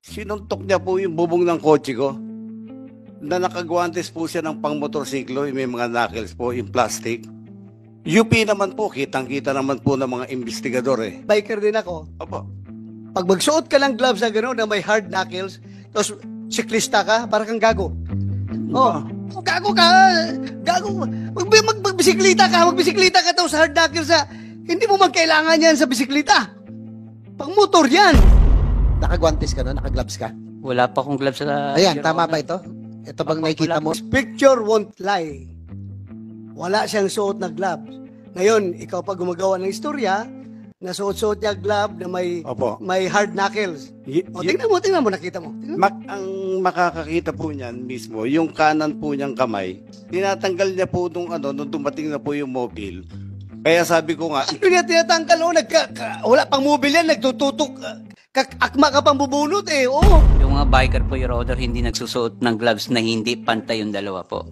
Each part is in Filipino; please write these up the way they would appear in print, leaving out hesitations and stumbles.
Sinuntok niya po yung bubong ng kotse ko. Na nakagwantes po siya ng pang-motorsiklo, may mga knuckles po, yung plastic. UP naman po, kitang-kita naman po ng mga investigador eh. Biker din ako. Opo. Pag magsuot ka ng gloves na gano'n na may hard knuckles, tapos siklista ka, para kang gago. Oh, gago ka. Gago. Magbisiklita ka tapos hard knuckles sa... Hindi mo magkailangan yan sa bisiklita. Pang motor yan. Nakagwantes ka no? Nakagloves ka? Wala pa akong gloves sa... Ayan, Your tama Honor. ba ito? Ito bang nakikita mo? Picture won't lie. Wala siyang suot na gloves. Ngayon, ikaw pa gumagawa ng istorya, nasuot-suot niya glove na Opo. may hard knuckles. O, tingnan mo, nakita mo. Tingnan mo. Ang makakakita po niyan mismo, yung kanan po niyang kamay, tinatanggal niya po nung dumating na po yung mobile. Kaya sabi ko nga, Ano niya tinatanggal? Wala pang mobile yan, nagtututok. Akma ka pang bubunot eh. Oo. Yung mga biker po, Your Honor, hindi nagsusuot ng gloves na hindi pantay yung dalawa po.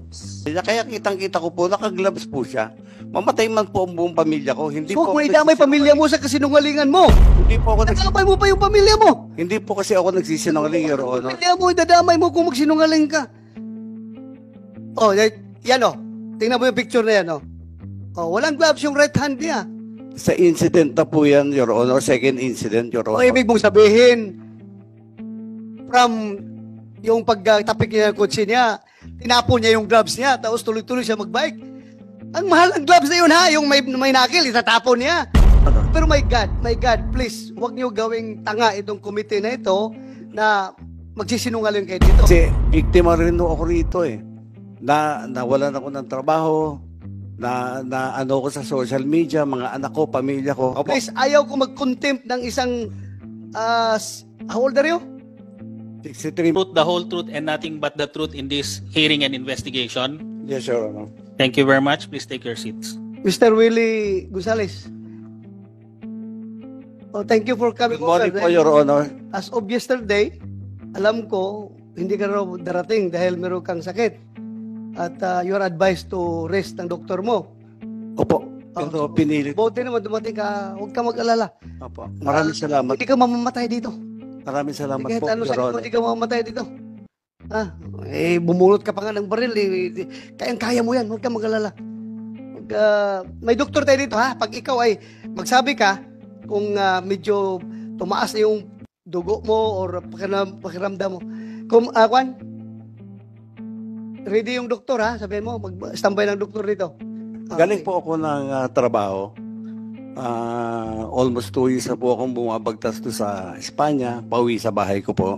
kaya kitang-kita ko po, naka-gloves po siya. Mamatay man po ang buong pamilya ko. Hindi So, po kung ako idamay nagsisinungaling. pamilya mo sa kasinungalingan mo, Hindi po ako nadamay mo pa yung pamilya mo. Hindi po kasi ako nagsisinungaling, Your Honor. Pamilya mo, idadamay mo kung magsinungaling ka. Oh, yan oh. Tingnan mo yung picture na yan oh. Oh, walang gloves yung right hand niya. Sa incident na po yan, Your Honor. Second incident, Your O Honor. ibig mong sabihin, from yung pagtapik niya ng kotse niya, tinapon niya yung gloves niya, tapos tuloy-tuloy siya magbike. Ang mahal ng gloves na yun ha, yung may knuckle, itatapon niya. Pero my God, please, huwag niyo gawing tanga itong committee na ito na magsisinungaling kayo dito. Kasi biktima rin ako rito eh. Nawalan ako ng trabaho, na ano ko sa social media, mga anak ko, pamilya ko. Opo. Please, ayaw ko mag-contempt ng isang, how old are you? 63. Truth, the whole truth, and nothing but the truth in this hearing and investigation. Yes, Your Honor. Thank you very much. Please take your seats. Mr. Willie Gonzales. Oh, thank you for coming Good morning over. po, Your Honor. As of yesterday, alam ko, hindi ka raw darating dahil meron kang sakit. At you're advised to rest ng doktor mo. Opo. Pero pinilit. Buti naman dumating ka, huwag ka mag-alala. Opo. Maraming salamat. Hindi ka mamamatay dito. Maraming salamat Kahit po, ano Your sakit mo, Honor. hindi ka mamamatay dito. Bumulot ka pa nga ng baril. Kaya mo yan, huwag ka mag-alala. May doktor tayo dito ha. Pag ikaw ay magsabi ka, kung medyo tumaas na yung dugo mo or pakiramdam mo. Kung, Kwan, ready yung doktor ha, sabihin mo, mag-standby ng doktor dito. Galing po ako ng trabaho. Almost 2 years na po akong bumabagtas to sa Espanya, pauwi sa bahay ko po.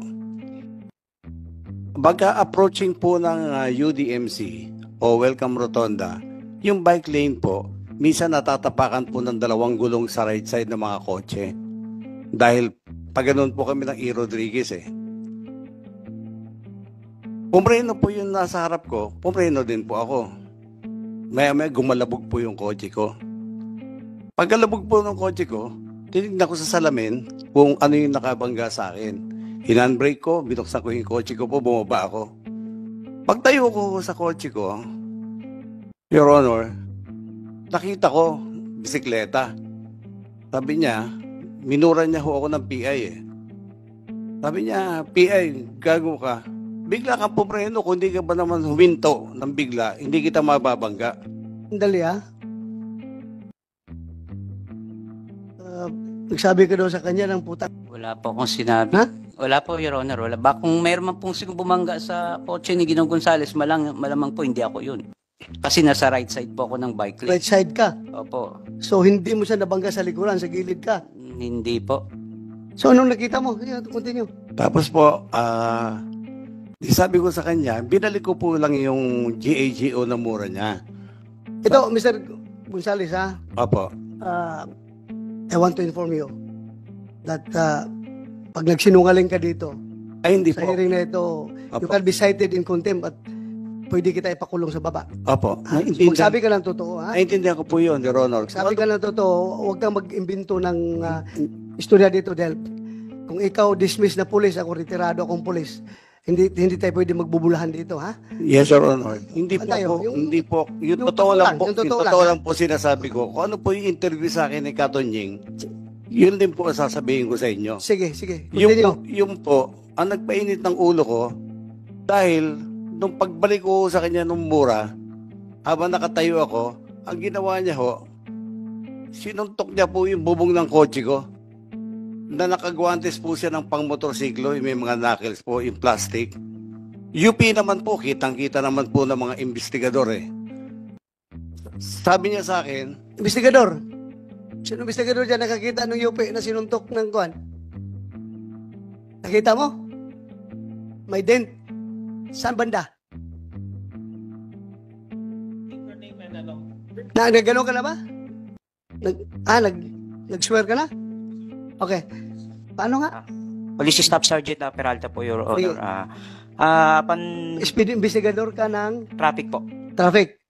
Baga approaching po ng UDMC o Welcome Rotonda, yung bike lane po, minsan natatapakan po ng 2 gulong sa right side ng mga kotse. Dahil pag ganun po kami ng E. Rodriguez eh. Pumreno po yung nasa harap ko, pumreno din po ako. Maya-maya gumalabog po yung kotse ko. Pagkalabog po ng kotse ko, tinignan ko sa salamin kung ano yung nakabangga sa akin. Hinandbrake ko, binuksan ko yung kotse ko po, bumaba ako. Pagtayo ko sa kotse ko, Your Honor, nakita ko, bisikleta. Sabi niya, minura niya ho ako ng PI eh. Sabi niya, PI, gago ka. Bigla kang pumreno, kung hindi ka ba naman huminto ng bigla, hindi kita mababangga. Dali ha. Nagsabi ka daw sa kanya ng puta. Wala po akong sinabi. Ha? Wala po, Your Honor. Wala. Kung mayroon man pong bumangga sa kotse ni Ginong Gonzales, malamang po hindi ako yun. Kasi nasa right side po ako ng bike lane. Right side ka. Opo. So hindi mo siya nabangga sa likuran, sa gilid ka. Hindi po. So anong nakita mo? Yeah, continue. Tapos po, di sabi ko sa kanya, binalik ko po lang yung GAGO na mura niya. Ito, Mr. Gonzales ha. Opo. I want to inform you that pag nagsinungaling ka dito, Ay, hindi sa po. hearing na ito, you Opo. can be cited in contempt at pwede kita ipakulong sa baba. Opo. Magsabi ka ng totoo, ha? Naintindihan ko po yun, Your Honor. Sabi ka ng totoo, huwag kang mag-imbento ng istorya dito dahil kung ikaw dismiss na pulis, ako retirado akong pulis, hindi tayo pwede magbubulahan dito, ha? Yes, Your Honor. Hindi po Tayo, po, yung- hindi po. Yung yung totoo totoo lang lang, po, yung yung totoo totoo lang. lang po sinasabi ko. Kung ano po yung interview sa akin ni Katonying, Yun din po ang sasabihin ko sa inyo. Sige, sige. Continue. Yung po, ang nagpainit ng ulo ko, dahil nung pagbalik ko sa kanya nung mura, habang nakatayo ako, ang ginawa niya ho, sinuntok niya po yung bubong ng kotse ko, na nakagwantes po siya ng pang-motorsiklo, yung may mga knuckles po, yung plastic. UP naman po, kitang-kita naman po ng mga investigador eh. Sabi niya sa akin, Investigador. Sino investigador dyan nakakita ng UP na sinuntok ng kuwan? Nakita mo? May dent. Saan banda? Your name and ano. Nagano ka na ba? Nag-swear ka na? Okay. Paano nga? Police Staff Sergeant Peralta po, Your Sige. Honor. Upon Speed investigador ka ng traffic po. traffic.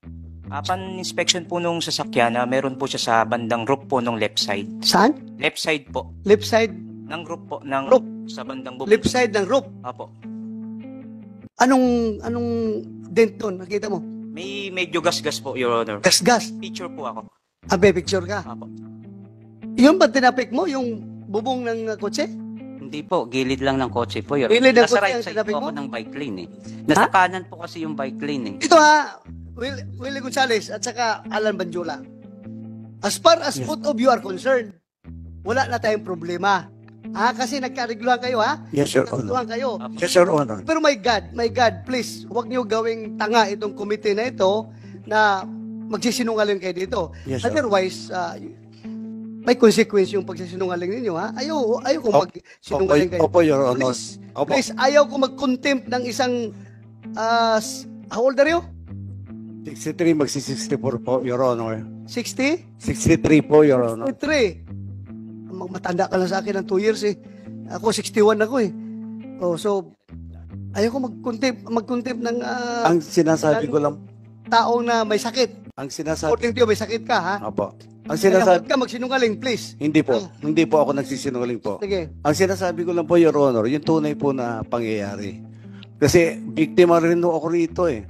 Upon inspection po nung sasakyan, meron po siya sa bandang roof po nung left side. Saan? Left side po. Left side. Ng roof po. Ng Roof. Sa bandang bubong. Left side ng roof. Apo. Anong dent doon? Nakita mo? May medyo gas-gas po, Your Honor. Gas-gas. Picture po ako. Abe, picture ka. Apo. Yung ba tinapik mo? Yung bubong ng kotse? Hindi po, gilid lang ng kotse po yun. Gilid ng Nasa kotse right ang side sinabi po mo? ako ng bike lane eh. Nasa kanan po kasi yung bike lane eh. Ito ha, Willie Gonzales at saka Alan Banjula. As far as Yes. both of you are concerned, wala na tayong problema. Kasi nagkarigluhan kayo ha? yes, Your Honor. Nagkarigluhan kayo. Yes, Your Honor. Pero my God, please, huwag niyo gawing tanga itong committee na ito na magsisinungaling kayo dito. Yes, sir. Otherwise, may consequence yung pagsisinungaling ninyo ha. Ayaw kung magsinungaling kayo. Opo, Your Honor. Please, Opo. please, ayaw ko mag-contempt ng isang, how old are you? 63, magsi-64 po, Your Honor. 60? 63 po, Your Honor. 63. Matanda ka lang sa akin ng 2 years eh. Ako 61 ako eh. Oh, so, ayaw ko mag-contempt ng Ang sinasabi ko lang, taong na may sakit. ang sinasabi, According to you, may sakit ka ha? opo. Ang Kaya sinasabi, huwag ka magsinungaling, please. hindi po ako nagsisinungaling po. Sige. Ang sinasabi ko lang po, Your Honor, yung tunay po na pangyayari. Kasi biktima rin ako rito eh.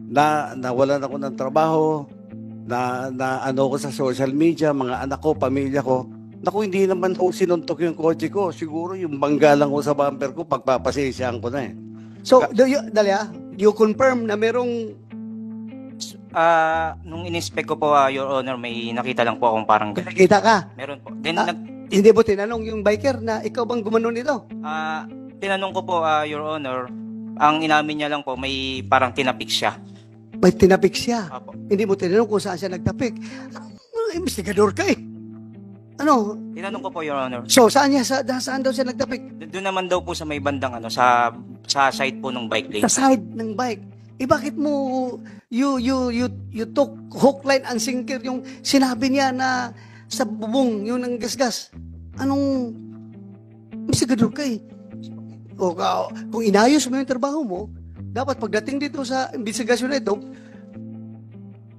Nawalan ako ng trabaho, na ano ko sa social media, mga anak ko, pamilya ko. Naku, hindi naman po sinuntok yung kotse ko. Siguro yung bangga lang ko sa bumper ko, pagpapasensyahan ko na eh. So, you confirm na merong Nung in-inspect ko po, Your Honor, may nakita lang po akong parang nakita ka. meron po. Then, Hindi mo tinanong yung biker na ikaw bang gumanon nito? tinanong ko po, Your Honor, ang inamin niya lang po, may parang tinapik siya. May tinapik siya. Apo. Hindi mo tinanong kung saan siya nagtapik. Investigador ka eh. Ano? Tinanong ko po, Your Honor. So, saan daw siya nagtapik? Doon naman daw po sa may bandang sa side po ng bike lane. Sa side ng bike. Bakit mo you took hook, line, and sinker yung sinabi niya na sa bubong, yun ang gasgas. Anong investigador ka eh? O, kung inayos mo yung trabaho mo, dapat pagdating dito sa investigasyon na ito,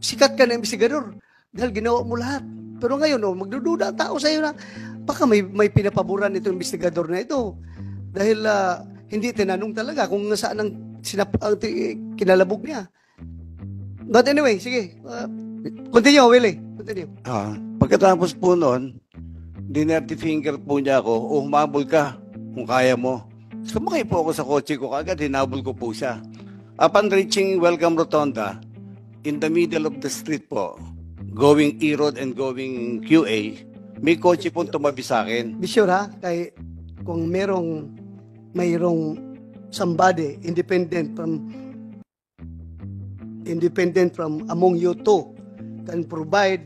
sikat ka na investigador dahil ginawa mo lahat. Pero ngayon, magdududa ang tao sa iyo na baka may pinapaboran itong investigador na ito. Dahil hindi tinanong talaga kung saan ang kinalabog niya. But anyway, sige. Continue, Willie. Continue. Pagkatapos po noon, dinerty finger po niya ako, humabol ka kung kaya mo. Sumakay po ako sa kotse ko, kagad hinabol ko po siya. Upon reaching Welcome Rotonda, in the middle of the street po, going E-Road and going QA, may kotse po tumabi sa akin. Be sure ha, kung mayroong somebody independent from among you two can provide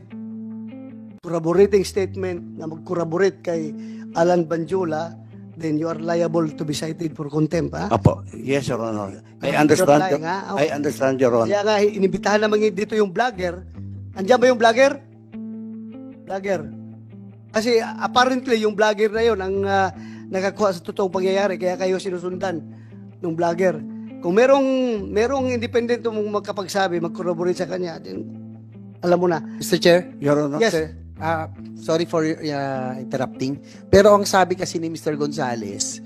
corroborating statement na mag-corroborate kay Alan Banjula, then you are liable to be cited for contempt, ha? Apo, yes, Your Honor. I understand, You're lying, ha? I understand, Your Honor. Kaya nga, inibitahan naman dito yung vlogger. Andiyan ba yung vlogger? Vlogger. Kasi apparently, yung vlogger na yun ang nakakuha sa totoong pangyayari, kaya kayo sinusundan ng vlogger. Kung merong independent mong magkapagsabi, mag-corroborate sa kanya, then, alam mo na. Mr. Chair? Your Honor. Yes. Sir, sorry for interrupting. Pero ang sabi kasi ni Mr. Gonzales,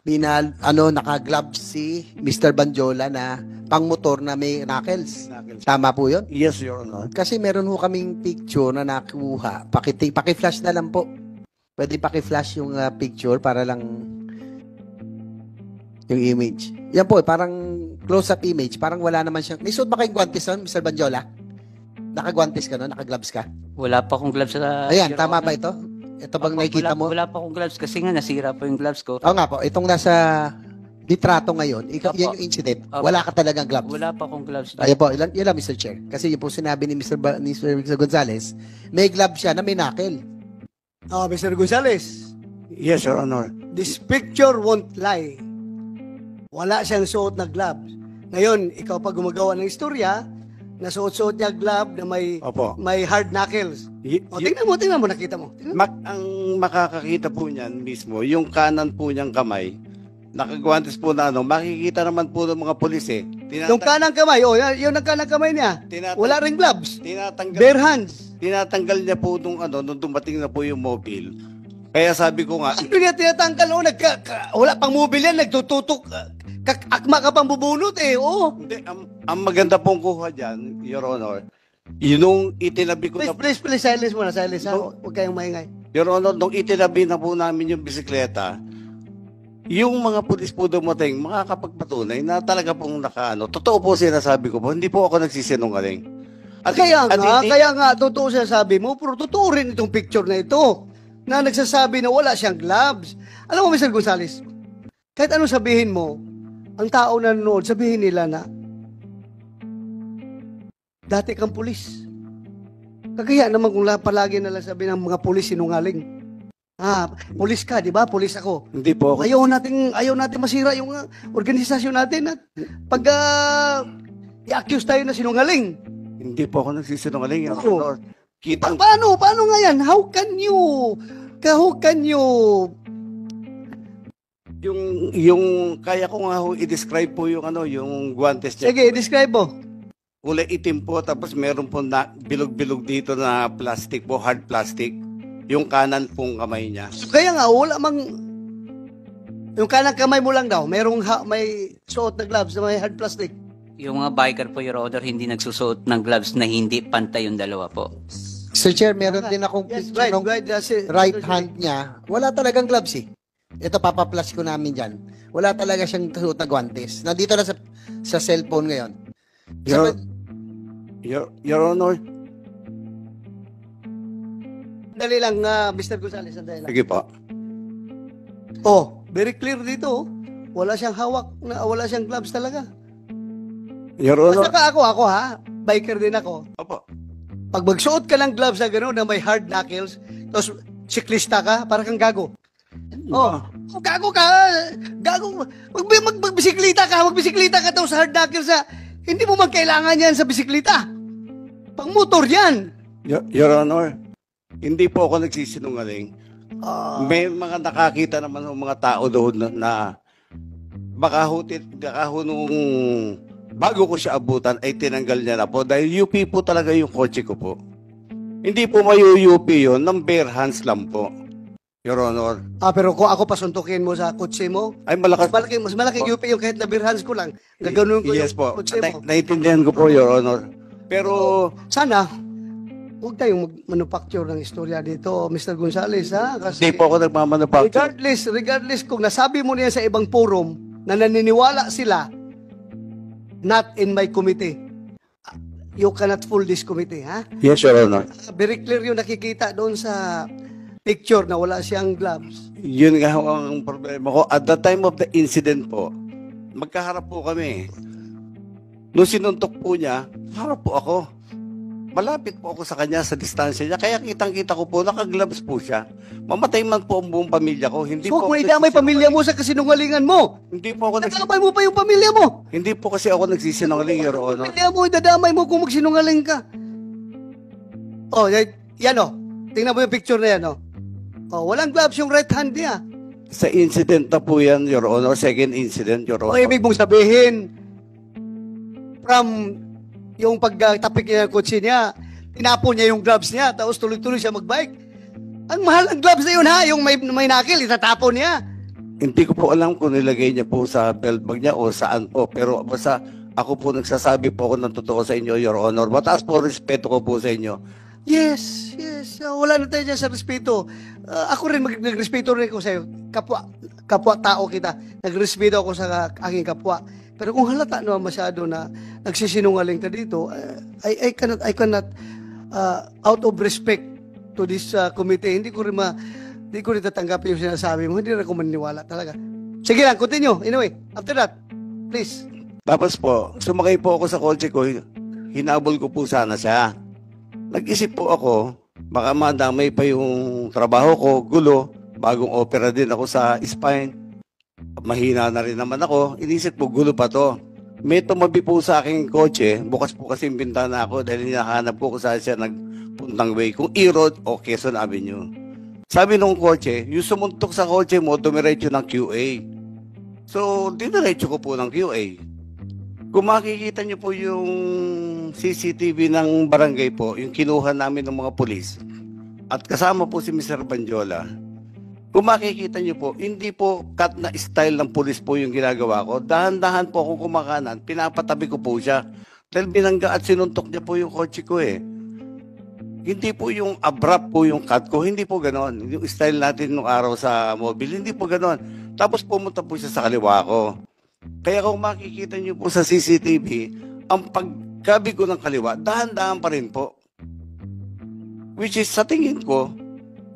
naka-gloves si Mr. Banjola na pang-motor na may knuckles. Tama po yun? Yes, Your Honor. Kasi meron ho kaming picture na nakuha. Paki-flash na lang po. Pwede paki-flash yung picture para lang yung image. Yan po, parang close-up image. Parang wala naman siyang... May suot ba kayong guantes nun, Mr. Banjola? Naka-guantes ka no? Naka-gloves ka? Wala pa akong gloves sa... Ayan, Your tama Honor. ba ito? Ito bang Opo, nakikita mo? Wala pa akong gloves kasi nga nasira po yung gloves ko. Oo nga po, itong nasa litrato ngayon, Opo. yan yung incident. Opo. Wala ka talagang gloves. Wala pa akong gloves. Ayan po, yun lang Mr. Chair. Kasi yun po sinabi ni Mr. Gonzales, may glove siya na may knuckle. Mr. Gonzales, Yes, Your Honor. this picture won't lie. Wala siyang suot na gloves. Ngayon, ikaw pa gumagawa ng istorya, nasuot-suot niya glove na Opo. may hard knuckles. Tingnan mo, nakita mo. Tingnan mo. Ang makakakita po niyan mismo, yung kanan po niyang kamay, nakagwantes po na makikita naman po ng mga pulis eh. Yung kanang kamay, yun ang kanang kamay niya. Wala ring gloves. Bare hands. Tinatanggal niya po nung dumating na po yung mobile. Kaya sabi ko nga, Ano niya tinatanggal? Wala pang mobile yan, nagtututok. Akma ka pang bubunot eh. hindi, ang maganda pong kuha dyan, Your Honor, yung itinabi ko na, Please, silence muna, silence ha. Huwag kayong maingay. Your Honor, nung itinabi na po namin yung bisikleta, yung mga pulis po dumating, makakapagpatunay na talaga pong totoo po sinasabi ko po, hindi po ako nagsisinungaling. Kaya nga, totoo siya sabi mo, pero totoo rin itong picture na ito, na nagsasabi na wala siyang gloves. Alam mo, Mr. Gonzales, kahit ano sabihin mo, ang tao na nanonood, sabihin nila na, dati kang pulis. Kagaya naman kung palagi nalang sabi ng mga pulis sinungaling. Pulis ka, di ba? Pulis ako. Hindi po ako. Ayaw natin masira yung organisasyon natin at pag i-accuse tayo na sinungaling. Hindi po ako nagsisinungaling, Your Oo. Honor. Kitang, Paano nga yan? How can you yung kaya ko nga ho i-describe po yung yung guantes niya. sige, describe mo. Kulay itim po, tapos meron po na bilog-bilog dito na plastic po, hard plastic. Yung kanan pong kamay niya. Kaya nga, wala mang yung kanang kamay mo lang daw, may suot na gloves na may hard plastic. Yung mga biker po, Your Honor, hindi nagsusuot ng gloves na hindi pantay yung dalawa po. Mr. Chair, meron din akong Yes, picture ng right. That's it. right hand niya. Wala talagang gloves eh. Ito, papaplash ko namin dyan. Wala talaga siyang suot na guantes. Nandito na sa cellphone ngayon. Your Honor, Dali lang, Mr. Gonzales, sandali lang. sige po. Very clear dito. Wala siyang hawak, wala siyang gloves talaga. Your Honor, Basta ako ha, biker din ako. opo. Pag magsuot ka ng gloves na gano'n na may hard knuckles, tapos siklista ka, para kang gago. Gago ka. Gago. Magbisiklita ka tapos hard knuckles hindi mo magkailangan yan sa bisiklita. Pang motor yan. Your Honor, hindi po ako nagsisinungaling. May mga nakakita naman ng mga tao doon na baka ho nung bago ko siya abutan ay tinanggal niya na po dahil UP po talaga yung kotse ko po. Hindi po mayu-UP yun, ng bare hands lang po, Your Honor. Pero kung ako pasuntukin mo sa kotse mo, Ay malakas. mas malaking UP yung kahit na bare hands ko lang. Gaganon ko Yes yung po, kotse mo. naiintindihan ko po, Your Honor. Pero Sana, huwag tayong manufacture ng istorya dito, Mr. Gonzales, ha? Kasi hindi po ako nagmamanufacture. regardless kung nasabi mo niya sa ibang forum na naniniwala sila, not in my committee. You cannot fool this committee, ha? Yes, Your Honor. Very clear yung nakikita doon sa picture na wala siyang gloves. Yun nga ho ang problema ko. At the time of the incident po, magkaharap po kami. Nung sinuntok po niya, harap po ako. Malapit po ako sa kanya sa distansya niya. Kaya kitang-kita ko po, naka-gloves po siya. Mamatay man po ang buong pamilya ko. Hindi So, po kung ako idamay pamilya mo sa kasinungalingan mo, Hindi po ako idamay mo pa yung pamilya mo. Hindi po kasi ako nagsisinungaling, Your Honor. Pamilya mo, idadamay mo kung magsinungaling ka. Yan tingnan mo yung picture na yan, walang gloves yung right hand niya. Sa incident na po yan, Your Honor. Second incident, Your O Honor. ibig mong sabihin, from yung pagtapik niya ng kotse niya, tinapon niya yung gloves niya, tapos tuloy-tuloy siya magbike. Ang mahal ng gloves na yun ha, yung may nakil, itatapon niya. Hindi ko po alam kung nilagay niya po sa belt bag niya o saan po. Pero basta ako po nagsasabi po ako ng totoo sa inyo, Your Honor. Mataas po respeto ko po sa inyo. Yes, yes. Wala na tayo dyan sa respeto. Ako rin, nagrespeto rin ako sa'yo. Kapwa tao kita. Nagrespeto ako sa aking kapwa. Pero kung halata naman masyado na nagsisinungaling ka dito, I cannot out of respect to this committee, hindi ko rin tatanggapin yung sinasabi mo. Hindi rin ako maniniwala talaga. Sige lang, continue. Anyway, after that, please. Tapos po, sumakay po ako sa kotse ko, hinabol ko po sana siya. Nag-isip po ako, baka madamay pa yung trabaho ko, gulo, bagong opera din ako sa spine. Mahina na rin naman ako, inisip po gulo pa to. May tumabi po sa aking kotse, bukas po kasi yung bintana ako dahil hinahanap ko kung saan siya nagpuntang way, kung E-Road o Quezon Avenue. Sabi nung kotse, yung sumuntok sa kotse mo, dumiretso ng QA. So, diniretso ko po ng QA. Kung makikita nyo po yung CCTV ng barangay po, yung kinuha namin ng mga pulis, at kasama po si Mr. Banjola, kung makikita nyo po, hindi po cut na style ng pulis po yung ginagawa ko. Dahan-dahan po akong kumakanan, pinapatabi ko po siya. Dahil binangga at sinuntok niya po yung kotse ko eh. Hindi po yung abrupt po yung cut ko, hindi po ganon. Yung style natin nung araw sa mobile, hindi po ganon. Tapos pumunta po siya sa kaliwa ko. Kaya kung makikita niyo po sa CCTV, ang pagkabi ko ng kaliwa, dahan-dahan pa rin po. Which is, sa tingin ko,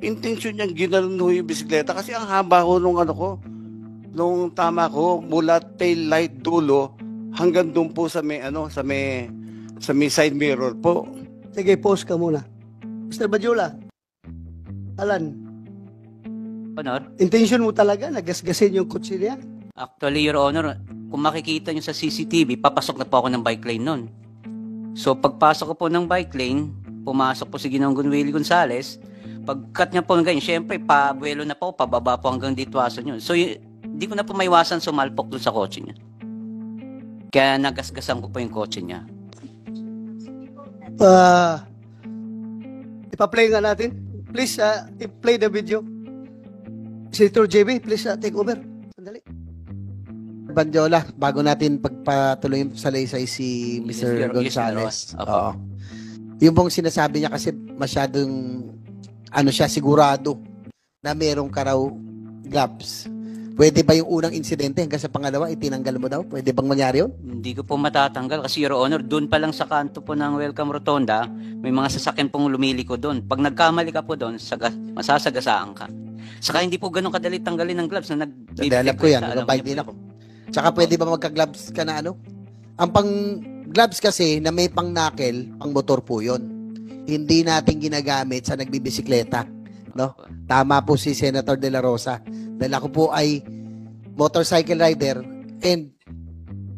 intention niyang ginanon ho yung bisikleta kasi ang haba ko nung nung tama ko, mula tail light dulo hanggang doon po sa may side mirror po. Sige, pause ka muna. Mr. Bajula, Alan, Honor, intention mo talaga nagasgasin yung kotse niya? actually, Your Honor, kung makikita nyo sa CCTV, papasok na po ako ng bike lane nun. So, pagpasok ko po ng bike lane, pumasok po si Ginoong Willie Gonzales, pagkat niya po ng ganyan, syempre, pabuelo na po, pababa po hanggang ditwasan yun. So, hindi ko na po maiwasan sumalpok dun sa kotse niya. Kaya nagasgasan ko po yung kotse niya. Ipa-play nga natin. Please, i-play the video. Senator JB, please take over. Sandali. Banjola, bago natin pagpatuloy yung salaysay si Mr. Yes, Gonzales. Your Honor. Oo. Yung bang sinasabi niya kasi masyadong siya sigurado na merong ka raw gloves. Pwede ba yung unang insidente hanggang sa pangalawa itinanggal mo daw? Pwede bang mangyari yun? Hindi ko po matatanggal kasi, Your Honor, doon pa lang sa kanto po ng Welcome Rotonda, may mga sasakyan pong lumiliko doon. Pag nagkamali ka po doon, masasagasaan ka. Saka hindi po ganun kadali tanggalin ng gloves na Alam ko yan, nagabay din ako. Tsaka pwede ba magka-gloves ka na ano? Ang pang-gloves kasi na may pang-knuckle, pang-motor po yun. Hindi natin ginagamit sa nagbibisikleta. No? Tama po si Senator De La Rosa. Dahil ako po ay motorcycle rider and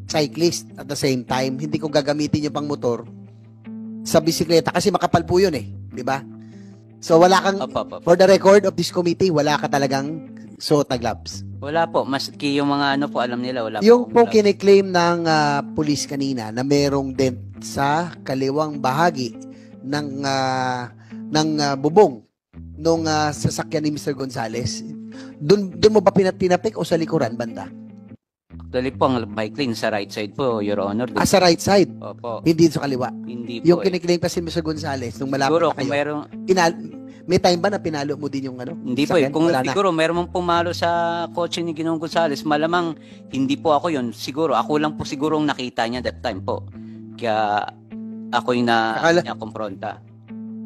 cyclist at the same time. Hindi ko gagamitin yung pang-motor sa bisikleta kasi makapal po yun eh. Di ba? So wala kang, for the record of this committee, wala ka talagang suot na gloves. Wala po. Maski yung mga po, alam nila, wala Yung po gloves. kiniklaim ng police kanina na merong dent sa kaliwang bahagi ng bubong nung sasakyan ni Mr. Gonzales. Doon mo ba tinapik o sa likuran banda? Actually po, ang bike lane sa right side po, Your Honor. Sa right side, Opo. hindi sa kaliwa. Hindi po. Yung kiniklaim kasi Mr. Gonzales nung malapit Siguro, na kung kayo. meron, May time ba na pinalo mo din yung hindi po eh. sasakyan? Kung Wala na. siguro meron mong pumalo sa kotse ni Ginoong Gonzales, malamang hindi po ako yun. Siguro, ako lang po siguro ang nakita niya that time po. Kaya ako yung na-confronta.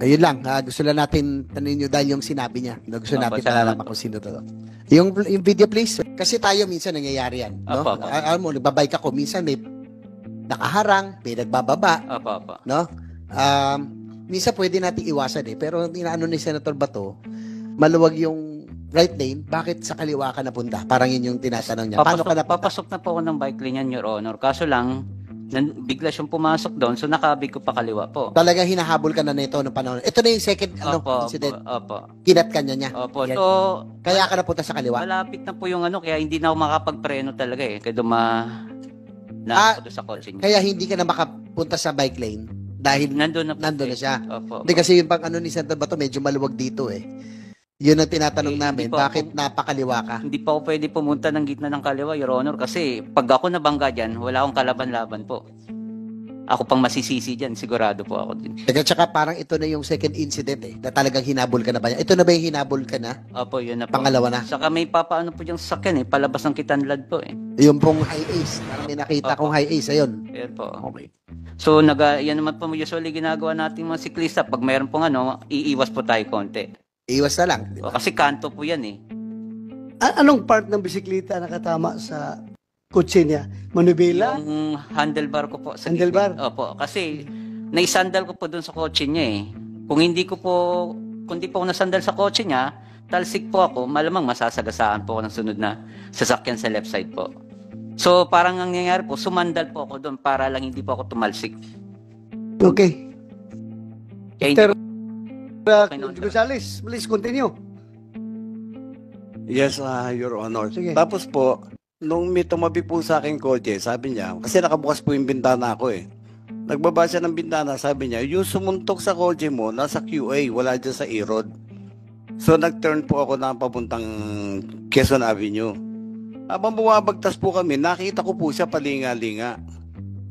Ayun lang, gusto lang natin tanongin nyo dahil yung sinabi niya. Gusto Opo, natin salamat malalaman kung sino to. Yung video please. Kasi tayo minsan nangyayari yan. No? Opo, opo. Alam mo, nagbabike ako, minsan may nakaharang, may nagbababa. Opo. No? Minsan pwede natin iwasan eh. Pero inaano ni Senator Bato, maluwag yung right lane, bakit sa kaliwa ka napunta? Parang yun yung tinatanong niya. Paano ka napunta? Papasok na po ako ng bike lane yan, Your Honor. Kaso lang, bigla siyang pumasok doon, so nakabig ko pa kaliwa po. Talagang hinahabol ka na nito ng panahon. Ito na yung second incident. Opo. Kinat ka niya. Opo. Yan. So, Kaya ka napunta sa kaliwa. malapit na po yung kaya hindi na ako makapagpreno talaga eh. Kaya ako doon sa kotse niya. Kaya hindi ka na makapunta sa bike lane dahil Nandun na po. nandun na siya. Opo. Hindi kasi yung pang ni Senator Bato, medyo maluwag dito eh. Yun ang tinatanong namin, hindi po bakit napakaliwa ka? Hindi pa ako pwede pumunta ng gitna ng kaliwa, Your Honor, kasi pag ako nabangga dyan, wala akong kalaban-laban po. ako pang masisisi dyan, sigurado po ako din. Tsaka parang ito na yung second incident na talagang hinabol ka na ba niya? Ito na ba yung hinabol ka na? Opo, yun na po. Pangalawa na? Saka may papaano po yung sasakyan palabas ng Kitanlad po Yung pong high ace. Parang may nakita kong high ace. Ayun. Ayan po. Okay. So, yan naman po usually ginagawa nating mga siklista. Pag mayroon pong iiwas po tayo konti. Iwas na lang. Di ba? Kasi kanto po yan Anong part ng bisikleta nakatama sa kotse niya? Manubela? Yung handlebar ko po. Sa Handlebar? gilid. Opo. Kasi, naisandal ko po dun sa kotse niya Kung di po ako nasandal sa kotse niya, talsik po ako, malamang masasagasaan po ako ng sunod na sasakyan sa left side po. So, parang ang nangyayari po, sumandal po ako doon para lang hindi po ako tumalsik. Okay. Kaya hindi Pero, Pinoy. Gonzales, please continue. Yes, Your Honor. Sige. Tapos po, nung may tumabi po sa akin kotse, sabi niya, kasi nakabukas po yung bintana ko Nagbaba siya ng bintana, sabi niya, yung sumuntok sa kotse mo, nasa QA, wala dyan sa E-Road. So, nag-turn po ako na papuntang Quezon Avenue. Habang bumabagtas po kami, nakita ko po siya palinga-linga.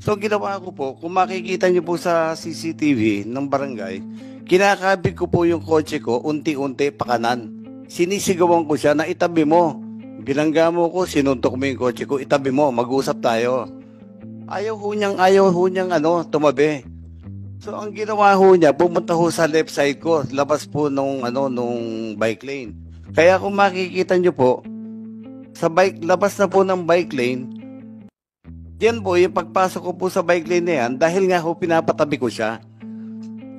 So, ginawa ko po, kung makikita niyo po sa CCTV ng barangay, kinakabig ko po yung kotse ko, unti-unti pakanan. Sinisigawan ko siya na itabi mo. Bilangga mo ko, sinuntok mo yung kotse ko, itabi mo, mag-usap tayo. Ayaw ho niyang tumabi. So, ang ginawa ho niya, pumunta ho sa left side ko, labas po nung bike lane. Kaya kung makikita niyo po, labas na po ng bike lane, yan po, yung pagpasok ko po sa bike lane na yan, dahil nga ho, pinapatabi ko siya.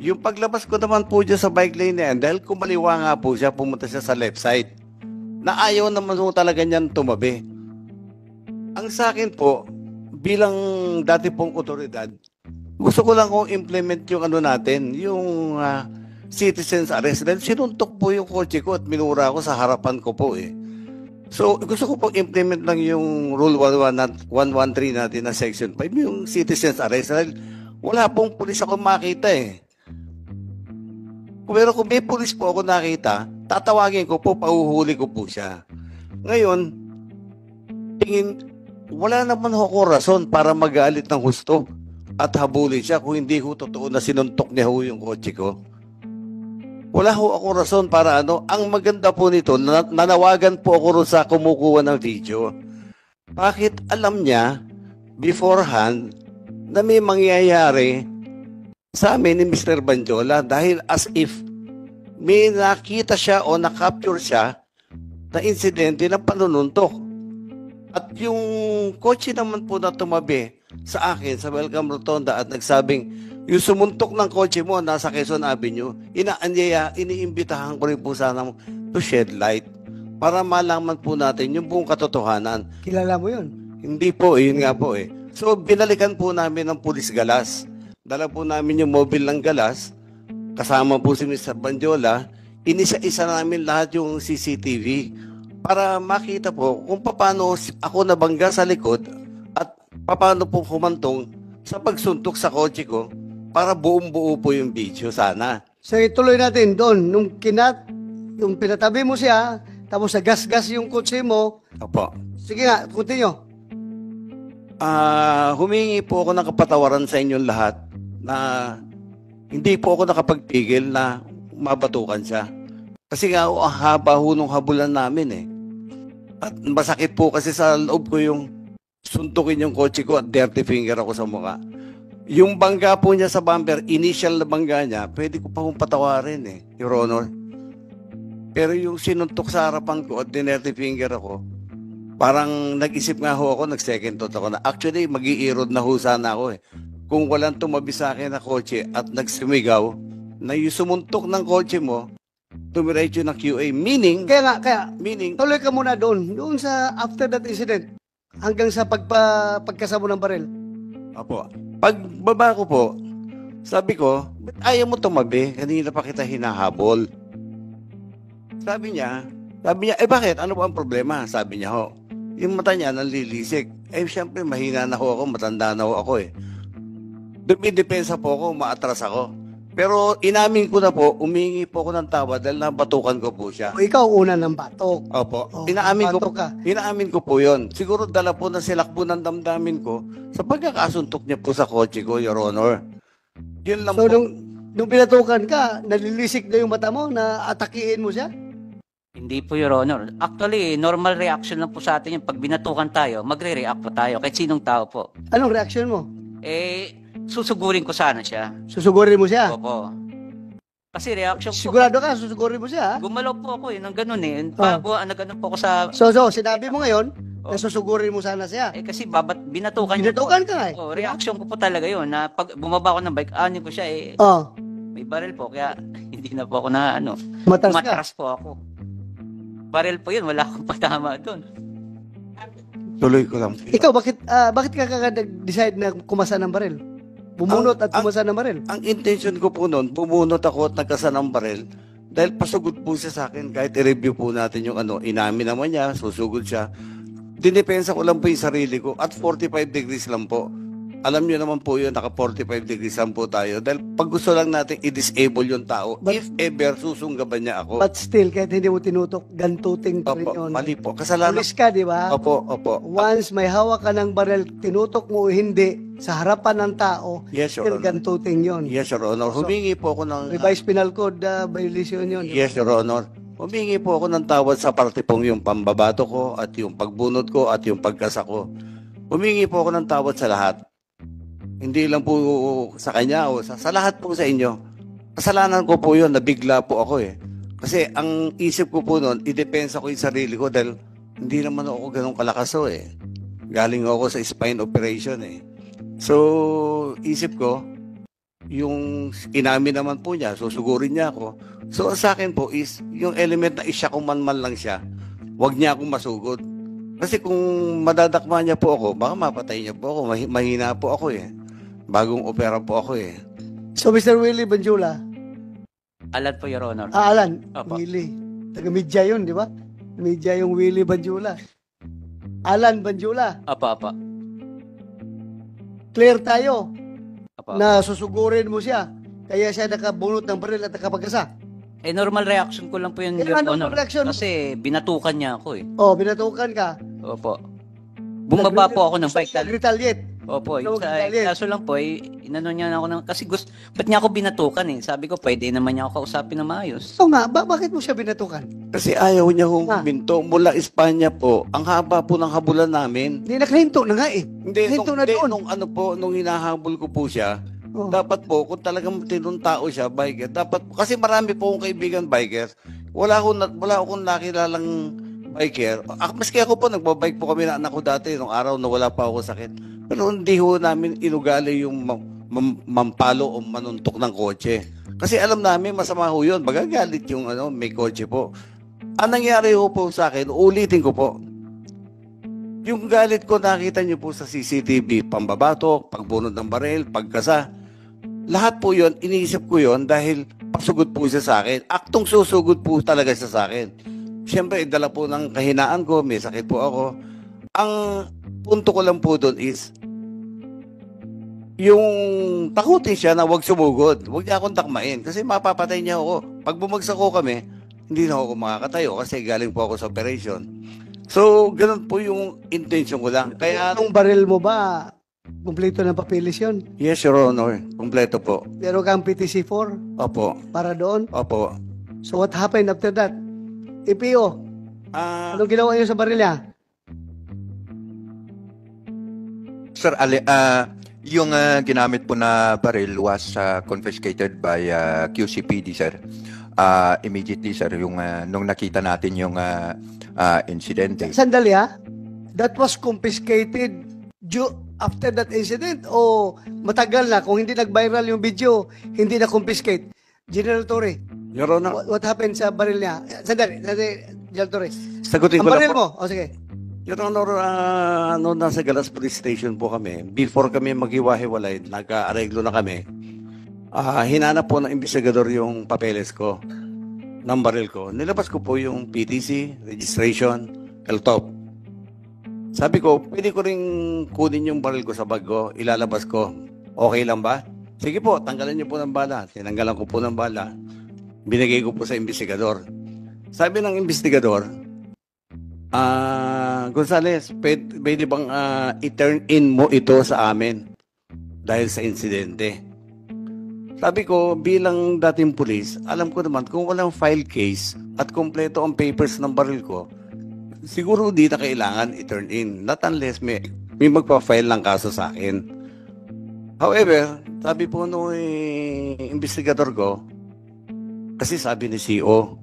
Yung paglabas ko naman po dyan sa bike lane na yan, dahil kumaliwa nga po siya, pumunta siya sa left side. Na ayaw naman ho talaga niyan tumabi. Ang sa akin po, bilang dati pong otoridad, gusto ko lang kung implement yung natin, yung citizens arrest. Dahil sinuntok po yung kotse ko at minura ko sa harapan ko po So, gusto ko pong implement lang yung Rule 113 natin na Section 5, yung citizens arrest. Dahil wala pong pulis ako makita Pero kung may pulis po ako nakita, tatawagin ko po, pauhuli ko po siya. Ngayon, wala naman ako rason para magalit ng husto at habulin siya kung hindi ho totoo na sinuntok niya ho yung kotse ko. Wala ho ako rason para Ang maganda po nito, nanawagan po ako rin sa kumukuha ng video. Bakit alam niya beforehand na may mangyayari sa amin ni Mr. Banjola dahil as if may nakita siya o na-capture siya na insidente ng panununtok. At yung kotse naman po na tumabi sa akin sa Welcome Rotonda at nagsabing, yung sumuntok ng kotse mo nasa Quezon Avenue, iniimbitahan ko rin po sana to shed light para malaman po natin yung buong katotohanan. Kilala mo yun? Hindi po, yun nga po So, binalikan po namin ng pulis galas. Dala po namin yung mobile ng galas, kasama po si Mr. Banjola, inisa-isa namin lahat yung CCTV para makita po kung paano ako nabangga sa likod at paano po humantong sa pagsuntok sa kotse ko para buong-buo po yung video sana. So ituloy natin doon. Yung pinatabi mo siya, tapos gas-gas yung kotse mo. Opo. Sige nga, continue. Humingi po ako ng kapatawaran sa inyong lahat na hindi po ako nakapagpigil na mabatukan siya. Kasi nga, ang haba ho nung habulan namin At masakit po kasi sa loob ko yung suntukin yung kotse ko at dirty finger ako sa mukha. Yung bangga po niya sa bumper, initial na bangga niya, pwede ko pa kong patawarin Your Honor. Pero yung sinuntok sa harapan ko at dirty finger ako, parang nag-isip nga ho ako, nag-second thought ako na actually mag-i-erode na ho sana ako Kung walang tumabi sa akin na kotse at nagsumigaw na yung sumuntok ng kotse mo, tumiretso ng QA. Meaning, tuloy ka muna doon sa after that incident, hanggang sa pagkasamo ng baril. Apo. Pagbaba ko po, sabi ko, ba't ayaw mo tumabi? Kanina pa kita hinahabol. Sabi niya, bakit? Ano ba ang problema? Sabi niya ho. Yung mata niya nanlilisik. Siyempre, mahina na ho ako, matanda na ho ako Dumidepensa po ako, maatras ako. Pero inamin ko na po, umingi po ako ng tawad dahil nabatukan ko po siya. O ikaw una ng batok. Opo. Oh, Inaamin ko batok ka. Inaamin ko po yun. Siguro dala po ng silakbo ng damdamin ko sa pagkakasuntok niya po sa kotse ko, Your Honor. Yun lang So, po. nung pinatukan ka, nalilisik na yung mata mo na atakiin mo siya? Hindi po, Your Honor. Actually, normal reaction lang po sa atin yung pag binatukan tayo, magre-react po tayo kahit sinong tao po. Anong reaction mo? Susugurin ko sana siya. Susugurin mo siya? Opo. Kasi reaction ko, Sigurado ka, susugurin mo siya? Ha? gumalaw po ako ng ganun eh. Nagganun po ako sa, So, sinabi mo ngayon, na susugurin mo sana siya. kasi binatukan niya po. Binatukan ka nga eh. Reaction ko po talaga yun na pag bumaba ako ng bike, anin ko siya Oh, may baril po. Kaya hindi na po ako na matas ka. matras po ako. Baril po yun, wala akong patama doon. Tuloy ko lang. Ikaw, bakit ka nag-decide na kumasa ng baril? Bumunot at kumasa ng baril? Ang intention ko po noon, bumunot ako at nagkasa ng baril dahil pasugod po siya sa akin. Kahit i-review po natin yung inamin naman niya, susugod siya. Dinipensa ko lang po yung sarili ko at 45 degrees lang po. Alam niyo naman po yun, naka 45 degrees lang po tayo. Dahil pag gusto lang natin i-disable yung tao, if ever susunggaban niya ako. But still, kahit hindi mo tinutok, gantuting pa rin Opo, yun. mali po. Kasalanan. Pulis ka, di ba? Opo. Once may hawak ka ng baril, tinutok mo o hindi, sa harapan ng tao, Yes, Your still Honor. gantuting yun. Yes, Your Honor. Humingi po ako ng... Revised Penal Code violation yun. Yes, Your Honor. Humingi po ako ng tawad sa parte pong yung pambabato ko at yung pagbunot ko at yung pagkasa ko. Humingi po ako ng tawad sa lahat. Hindi lang po sa kanya o sa lahat po sa inyo. Kasalanan ko po yun, nabigla po ako eh. Kasi ang isip ko po noon, idepensa ko yung sarili ko dahil hindi naman ako ganun kalakaso eh. Galing ako sa spine operation eh. So, isip ko, yung inamin naman po niya, susugurin niya ako. So, sa akin po is, yung element na isya kung man lang siya, wag niya akong masugod. Kasi kung madadakma niya po ako, baka mapatay niya po ako. Mahina po ako eh. Bagong opera po ako eh. So, Mr. Willie Banjula, Alam po, Your Honor. Alan, Opo. Willie, taga-media yun, di ba? Media yung Willie Banjula. Alan Banjula, Apa. clear tayo Apa. na susugurin mo siya. Kaya siya nakabunot ng baril at nakapagkasa. Normal reaction ko lang po yun, Eh, Your anong Honor. reaction? Kasi binatukan niya ako eh. Oh, binatukan ka. Opo. Bumaba po ako ng bike. Nag-retaliate. Opo, Ikaw yung magdalhin. kaso lang po, inano niya ako ng, kasi ba't niya ako binatukan eh? Sabi ko, pwede naman niya ako kausapin na maayos. So nga, bakit mo siya binatukan? Kasi ayaw niya Ah. huminto. Mula Espanya po, ang haba po ng habulan namin. Hindi, nakahinto na nga eh. Hindi, Hinto na doon. nung hinahabol ko po siya, Oh. dapat po, kung talagang tinong tao siya, biker, dapat po, kasi marami po akong kaibigan biker, wala akong nakilalang biker. Maski ako po, nagbabike po kami na anak ko dati, nung araw na wala pa ako sakit. Pero hindi ho namin inugali yung mampalo o manuntok ng kotse. Kasi alam namin, masama ho yun. Magagalit yung may kotse po. Ang nangyari ho po sa akin, ulitin ko po, yung galit ko nakita niyo po sa CCTV, pambabatok, pagbunod ng baril, pagkasa. Lahat po yun, iniisip ko yun dahil pasugod po siya sa akin. Aktong susugod po talaga siya sa akin. Siyempre, dala po ng kahinaan ko, may sakit po ako. Ang punto ko lang po doon is, yung takutin siya na wag sumugod. Wag niya akong takmain kasi mapapatay niya ako. Pag bumagsak ko kami, hindi na ako makakatayo kasi galing po ako sa operation. So, ganun po yung intention ko lang. Kaya, Yung baril mo ba, kumpleto ng papilis yun? yes, Your Honor. Kompleto po. Pero kang PTC-4 Opo. para doon? Opo. So what happened after that? EPO, anong ginawa niyo sa baril niya? Sir, yung ginamit po na baril was confiscated by QCPD, sir. Immediately, sir, yung nung nakita natin yung incident. Sandali ha? That was confiscated after that incident o matagal na? Kung hindi nag-viral yung video, hindi na confiscate. General Torre, Your Honor, what happened sa baril niya? Sandali, General Torre. sagutin Ang ko lang baril po. mo, o sige. Your Honor, nasa Galas Police Station po kami. Before kami maghiwa-hiwalay, nag-aareglo na kami. Hinanap po ng investigador yung papeles ko, ng baril ko. Nilabas ko po yung PTC, registration, LTOP. Sabi ko, pwede ko ring kunin yung baril ko sa bag ko, ilalabas ko. Okay lang ba? Sige po, tanggalan niyo po ng bala. Tinanggalan ko po ng bala. Binigay ko po sa investigador. Sabi ng investigador, Gonzales, pwede bang i-turn in mo ito sa amin dahil sa insidente? Sabi ko, bilang dating pulis, alam ko naman kung walang file case at kompleto ang papers ng baril ko, siguro di na kailangan i-turn in. Not unless may magpa-file ng kaso sa akin. However, sabi po nung investigador ko, kasi sabi ni CO,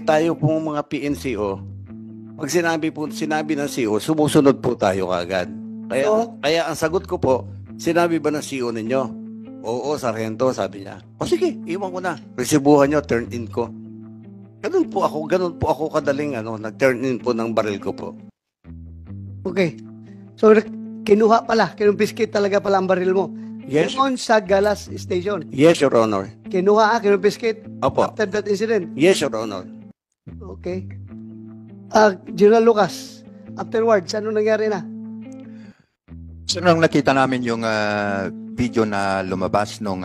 tayo pong mga PNCO, pag sinabi ng CO, sumusunod po tayo kagad. Kaya ang sagot ko po, sinabi ba ng CO ninyo? Oo, sarhento, sabi niya. O sige, iwan ko na. Resibuhan nyo, turn in ko. Ganun po ako kadaling nag-turn in po ng baril ko po. Okay. So, kinumpiskate talaga pala ang baril mo. Yes. Doon sa Galas Station. Yes, Your Honor. Kinumpiskate Opo. after that incident. Yes, Your Honor. Okay. General Lucas, afterwards, ano nangyari na? So, nung nakita namin yung video na lumabas nung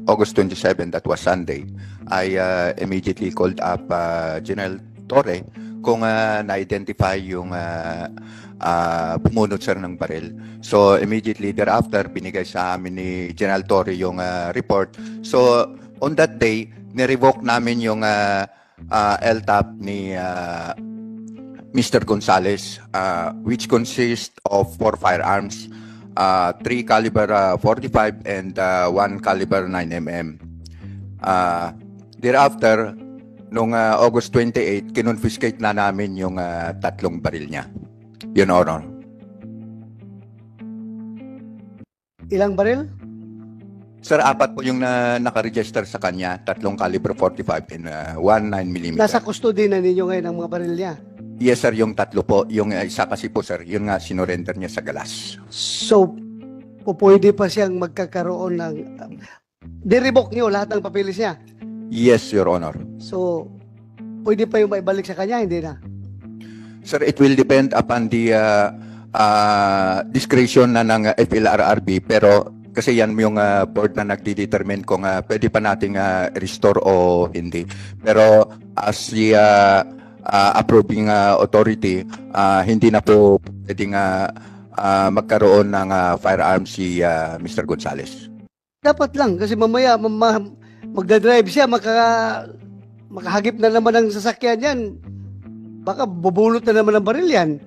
August 27, that was Sunday, I immediately called up General Torre kung na-identify yung pumunot sir ng baril. So immediately thereafter, binigay sa amin ni General Torre yung report. So on that day, nirevoke namin yung LTAP ni Mr. Gonzales, which consists of 4 firearms, 3 caliber 45 and 1 caliber 9mm. Thereafter, nung August 28, kinonfiscate na namin yung 3 baril niya. Yun, Honor. Ilang baril? Sir, 4 po yung nakaregister sa kanya, 3 caliber 45 and 1 9mm. Nasa custody na ninyo ngayon ang mga baril niya. Yes, sir, yung 3 po. Yung isa kasi po, sir, yun nga, sinurrender niya sa Galas. So, pwede pa siyang magkakaroon ng... Di-revoke niyo lahat ng papeles niya. Yes, Your Honor. So, pwede pa yung maibalik sa kanya, hindi na? Sir, it will depend upon the discretion na ng FLRRB, pero kasi yan yung board na nagdi-determine kung pwede pa nating restore o hindi. Pero as the approving authority, hindi na po pwedeng magkaroon ng firearms si Mr. Gonzales. Dapat lang, kasi mamaya magdadrive siya, makahagip na naman ng sasakyan yan. Baka bubulot na naman ng baril yan.